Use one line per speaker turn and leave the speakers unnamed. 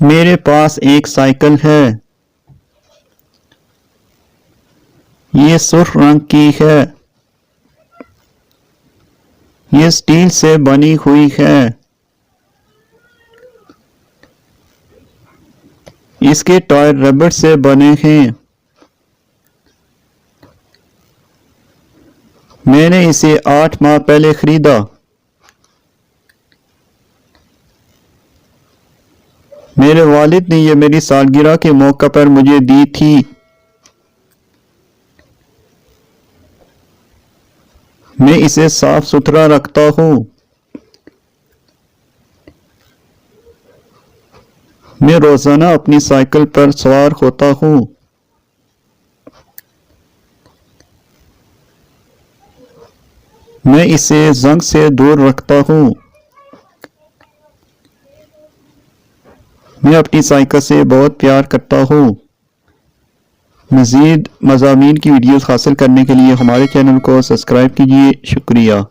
मेरे पास एक साइकिल है। ये सुर्ख रंग की है। ये स्टील से बनी हुई है। इसके टायर रबड़ से बने हैं। मैंने इसे 8 माह पहले खरीदा। मेरे वालिद ने यह मेरी सालगिरह के मौके पर मुझे दी थी। मैं इसे साफ सुथरा रखता हूँ। मैं रोजाना अपनी साइकिल पर सवार होता हूँ। मैं इसे जंग से दूर रखता हूँ। मैं अपनी साइकिल से बहुत प्यार करता हूँ। मज़ीद मज़ामीन की वीडियोस हासिल करने के लिए हमारे चैनल को सब्सक्राइब कीजिए। शुक्रिया।